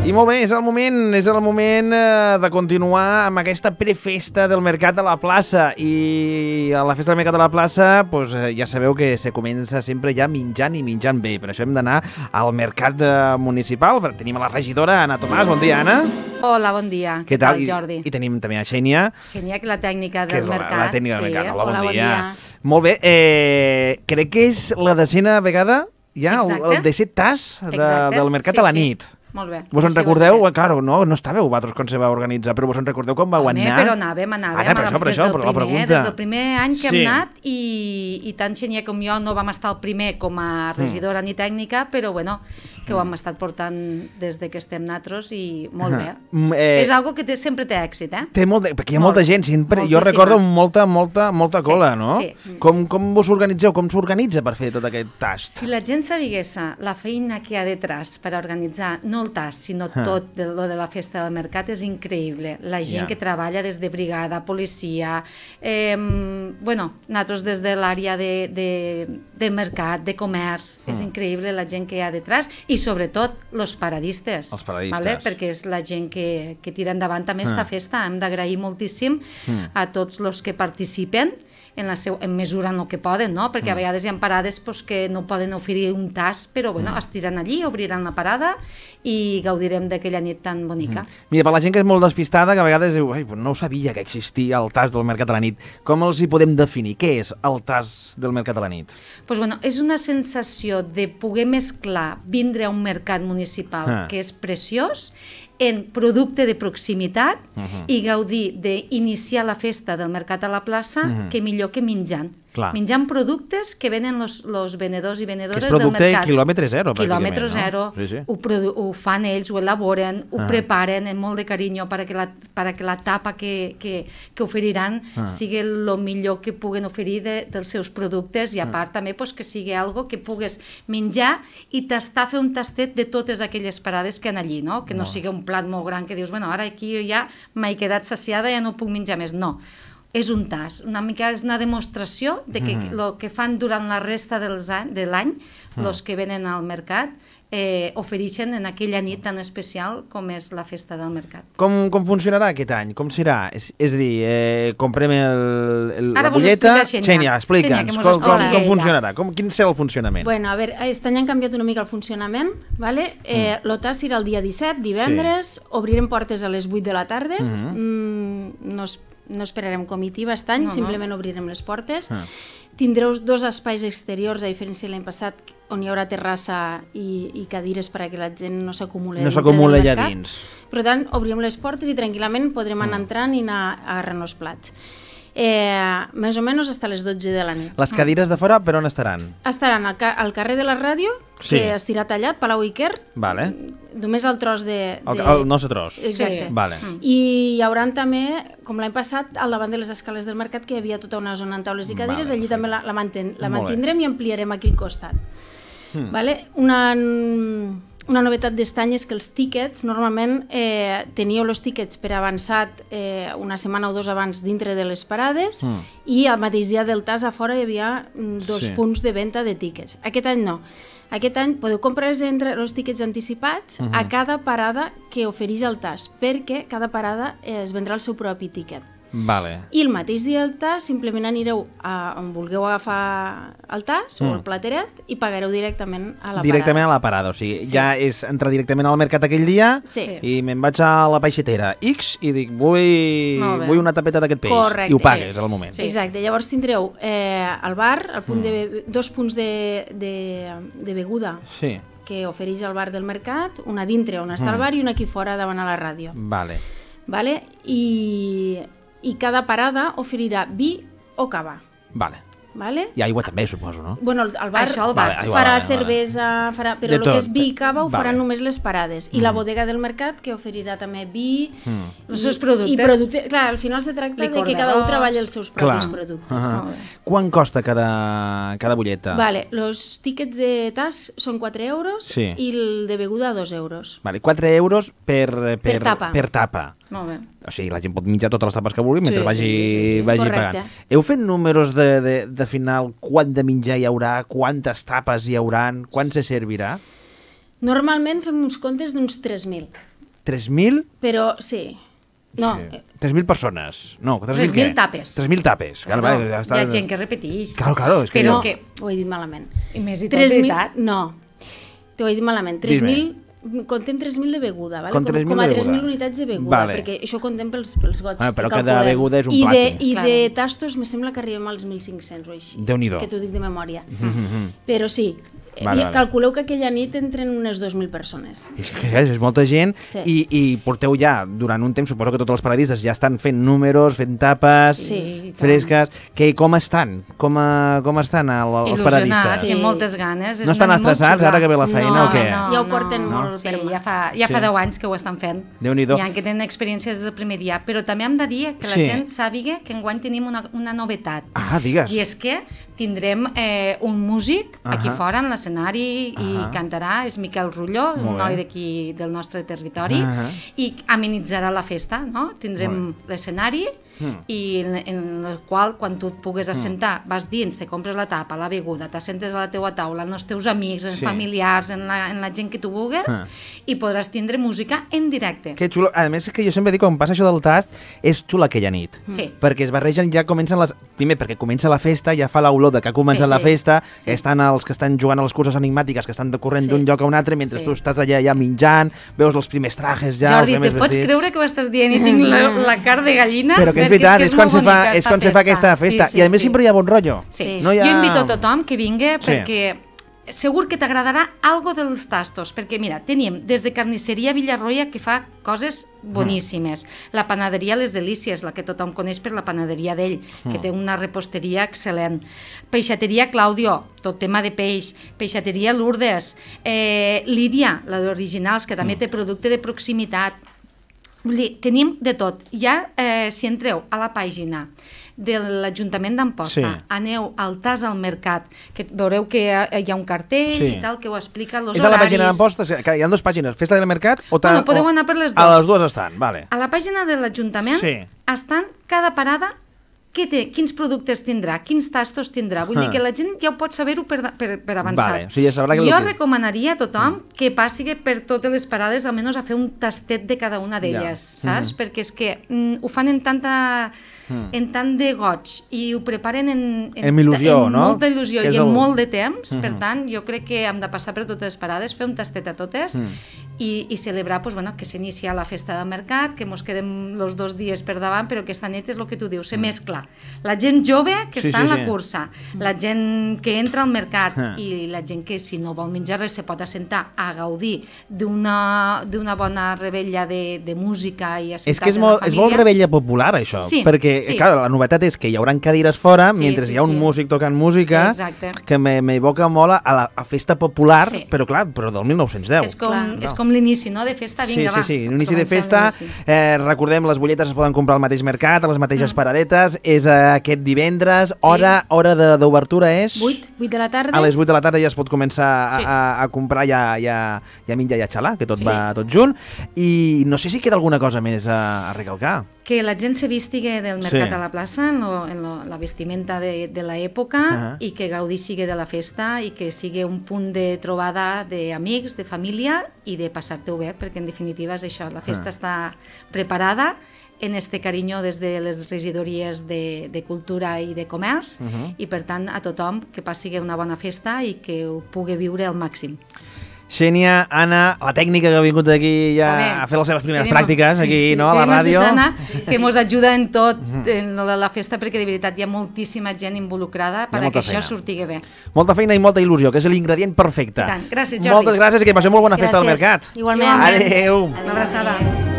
I molt bé, és el moment de continuar amb aquesta prefesta del Mercat de la Plaça. I a la festa del Mercat de la Plaça, doncs, ja sabeu que se comença sempre ja menjant i menjant bé. Per això hem d'anar al Mercat Municipal. Tenim a la regidora Anna Tomàs. Bon dia, Anna. Hola, bon dia. Què tal, Jordi? I tenim també a Xènia. Xènia, que és la tècnica del mercat. La tècnica del mercat. Hola, bon dia. Molt bé, crec que és la decena vegada ja el 17 tas del Mercat a la nit. Molt bé. Vos en recordeu? Claro, no estàveu vosaltres quan se va organitzar, però vos en recordeu quan vau anar? Però anàvem. Per això, la pregunta. Des del primer any que hem anat, i tant Xènia com jo no vam estar el primer com a regidora ni tècnica, però bueno, que ho hem estat portant des que estem nosaltres i molt bé. És algo que sempre té èxit, eh? Té molt, perquè hi ha molta gent, jo recordo molta cola, no? Sí. Com vos organitzeu? Com s'organitza per fer tot aquest tast? Si la gent sabigués la feina que hi ha detrás per organitzar, no el tast, sinó tot lo de la festa del mercat, és increïble. La gent que treballa des de brigada, policia, nosaltres des de l'àrea de mercat, de comerç, és increïble la gent que hi ha detrás, i sobretot els paradistes. Els paradistes. Perquè és la gent que tira endavant també esta festa. Hem d'agrair moltíssim a tots els que participen en mesura en el que poden, no? Perquè a vegades hi ha parades que no poden oferir un tast, però es tiren allí, obriran la parada i gaudirem d'aquella nit tan bonica. Mira, per la gent que és molt despistada, que a vegades diu no sabia que existia el tast del Mercat a la nit, com els hi podem definir? Què és el tast del Mercat a la nit? És una sensació de poder mesclar, vindre a un mercat municipal que és preciós, en producte de proximitat i gaudir d'iniciar la festa del Mercat a la Plaça, que millor que menjant. Menjant productes que venen els venedors i venedores del mercat. Que és producte quilòmetre zero, pràcticament. Quilòmetre zero. Ho fan ells, ho elaboren, ho preparen amb molt de carinyo perquè la tapa que oferiran sigui el millor que puguen oferir dels seus productes, i a part també que sigui algo que pugues menjar i fer un tastet de totes aquelles parades que han allí, que no sigui un plat molt gran que dius, ara aquí jo ja m'he quedat saciada, ja no puc menjar més. No. És un tast, una mica és una demostració de que el que fan durant la resta de l'any, els que venen al mercat, ofereixen en aquella nit tan especial com és la festa del mercat. Com funcionarà aquest any? Com serà? És a dir, comprem la butlleta... Xènia, explica'ns com funcionarà, quin serà el funcionament? Bueno, a veure, aquest any han canviat una mica el funcionament, el tast serà el dia 17, divendres, obrirem portes a les 8 de la tarda, no esperarem comitiva aquest any, simplement obrirem les portes. Tindreu 2 espais exteriors, a diferència de l'any passat, on hi haurà terrassa i cadires perquè la gent no s'acumuli allà dins. Per tant, obrirem les portes i tranquil·lament podrem anar entrant i anar agarrant els plats. Més o menys fins a les 12 de la nit. Les cadires de fora per on estaran? Estaran al carrer de la ràdio, que estirà tallat, Palau Iker, només el tros de... El nostre tros. Exacte. I hi haurà també, com l'any passat, al davant de les escales del mercat, que hi havia tota una zona amb taules i cadires, allí també la mantindrem i ampliarem aquí al costat. Una novetat d'estany és que els tíquets, normalment teníeu els tíquets per avançat una setmana o 2 abans dintre de les parades, i al mateix dia del tast a fora hi havia 2 punts de venda de tíquets. Aquest any no. Aquest any podeu comprar els tíquets anticipats a cada parada que ofereix el tast, perquè cada parada es vendrà el seu propi tíquet. I el mateix dia del tast simplement anireu on vulgueu agafar el tast o el plateret i pagareu directament a la parada. Directament a la parada, o sigui, ja és entrar directament al mercat aquell dia i me'n vaig a la peixetera X i dic, vull una tapeta d'aquest peix, i ho pagues al moment. Exacte, llavors tindreu al bar 2 punts de beguda que ofereix el bar del mercat, una dintre on està el bar i una aquí fora davant a la ràdio. I cada parada oferirà vi o cava. I aigua també, suposo, no? Bueno, el bar farà cervesa, però el que és vi i cava ho faran només les parades. I la bodega del mercat, que oferirà també vi... Els seus productes. Clar, al final se tracta de que cada un treballi els seus propis productes. Quan costa cada butlleta? Els tíquets de tas són 4 euros i el de beguda 2 euros. 4 euros per tapa. Molt bé. O sigui, la gent pot menjar totes les tapes que vulgui mentre vagi pagant. Heu fet números de final quant de menjar hi haurà, quantes tapes hi hauran, quan se servirà? Normalment fem uns comptes d'uns 3.000. 3.000? Però, sí. No, Sí. 3.000 persones. No, 3.000 3.000 què? tapes. 3.000 tapes. No, hi ha gent que repeteix. Claro, és que no, jo... que- ho he dit malament. I més i tot 3.000, veritat. no, t'ho he dit malament. 3.000, contem 3.000 de beguda, vale? Com 3.000 com a de 3.000 beguda. unitats de beguda, Vale. perquè això contem pels gots. Ah, però que cada calculem. beguda és un I plat. de Claro. tastos me sembla que arribem als 1.500 o així. Déu-n'hi-do. Que t'ho dic de memòria. Però sí, Vale, vale. calculeu que aquella nit entren unes 2.000 persones. És que és molta gent Sí. i porteu ja durant un temps, suposo que tots els paradistes ja estan fent números, fent tapes Sí, fresques. Com estan? Com estan els Il·lusionats paradistes? i amb moltes ganes. És No estan una nit molt estressats xula. ara que ve la feina No, o què? no. Ja ho porten molt Sí, per mà. ja fa Sí. 10 anys que ho estan fent. Déu-n'hi-do. Hi ha que tenen experiències des del primer dia, però també hem de dir que la Sí. gent sàpiga que enguany tenim una novetat. Ah, digues. I és que tindrem un músic aquí fora en l'escenari i cantarà, és Miquel Rulló, Molt un bé. noi d'aquí del nostre territori, i amenitzarà la festa, no? Tindrem l'escenari i en el qual, quan tu et pugues assentar, vas dins, te compres la tapa, la beguda, t'assentes a la teua taula, amb els teus amics, els Sí. familiars, en la gent que tu vulguis, i podràs tindre música en directe. Que xulo. A més, és que jo sempre dic, quan passa això del tast, és xula aquella nit. Sí. Perquè es barregen, ja comencen les... Primer, perquè comença la festa, ja fa l'olor de que ha començat Sí, la sí. festa, Sí. estan els que estan jugant a les curses enigmàtiques, que estan decorrent Sí. d'un lloc a un altre, mentre Sí. tu estàs allà ja menjant, veus els primers trajes ja, Jordi, els primers te pots vestits... creure que ho estàs dient i tinc la carn de gallina? Però que és Perquè veritat, és quan molt se fa, bonica és quan se fa aquesta festa. Sí, I a més sí. sempre hi ha bon rotllo. Sí. No hi ha... Jo invito a tothom que vingui Sí. perquè segur que t'agradarà algo dels tastos, perquè mira, tenim des de carnisseria Villarroya que fa coses boníssimes, la panaderia Les Delícies, la que tothom coneix per la panaderia d'ell, que té una reposteria excel·lent, peixateria Claudio, tot tema de peix, peixateria Lourdes, Lídia, la d'Originals, que també té producte de proximitat. Vull dir, tenim de tot. Ja, si entreu a la pàgina de l'Ajuntament d'Amposta, Sí. aneu al Tas al Mercat, que veureu que hi ha un cartell Sí. i tal, que ho explica, els És a la horaris. pàgina d'Amposta, que hi ha dues pàgines, Festa del Mercat o... Bueno, podeu anar per les A dues. les dues estan, vale. A la pàgina de l'Ajuntament Sí. estan cada parada què té, quins productes tindrà, quins tastos tindrà. Vull dir que la gent ja ho pot saber-ho per avançat. Vale, o sigui, ja sabrà que jo el que- recomanaria a tothom que passi per totes les parades, almenys a fer un tastet de cada una d'elles, saps? Perquè és que ho fan en tanta... en tant de goig i ho preparen Amb il·lusió, en no? molta il·lusió Que és i en el- molt de temps, per tant, jo crec que hem de passar per totes les parades, fer un tastet a totes i celebrar pues, bueno, que s'inicia la festa del mercat, que mos quedem els 2 dies per davant, però aquesta nit és el que tu dius, se mescla la gent jove que Sí, està sí, en la sí. cursa, la gent que entra al mercat i la gent que si no vol menjar res se pot assentar a gaudir d'una bona rebella de música i És que assentar-se és en molt, la és molt família. rebella popular, això. Sí, perquè, sí. clar, la novetat és que hi haurà cadires fora, Sí, mentre sí, hi ha un sí. músic tocant música, Exacte. que m'evoca molt a festa popular, Sí. però clar, però del 1910. És com l'inici, no?, de festa, vinga, va. Sí, l'inici de comencem festa. l'inici. Recordem, les bolletes es poden comprar al mateix mercat, a les mateixes paradetes. És aquest divendres. Hora d'obertura és... 8 de la tarda. A les 8 de la tarda ja es pot començar Sí. a comprar i a menjar i a xalar, que tot Sí. va tot junt. I no sé si queda alguna cosa més a recalcar. Que la gent se vistigue del mercat Sí. a la plaça, la vestimenta de l'època, i que gaudixi de la festa i que sigui un punt de trobada d'amics, de família i de passar-te-ho bé, perquè en definitiva és això, la festa està preparada en este carinyo des de les regidories de Cultura i de Comerç i per tant a tothom que passi una bona festa i que ho pugui viure al màxim. Xènia, Anna, la tècnica que ha vingut aquí ja També. a fer les seves primeres Tenim- pràctiques aquí, no, a la tenim ràdio. Susana, que ens ajuda en tot, en la festa, perquè de veritat hi ha moltíssima gent involucrada per molta que feina. això surti bé. Molta feina i molta il·lusió, que és l'ingredient perfecte. I tant. Gràcies, Jordi. Moltes gràcies i que passem molt bona festa al Gràcies. mercat. Igualment. Adéu. Una abraçada.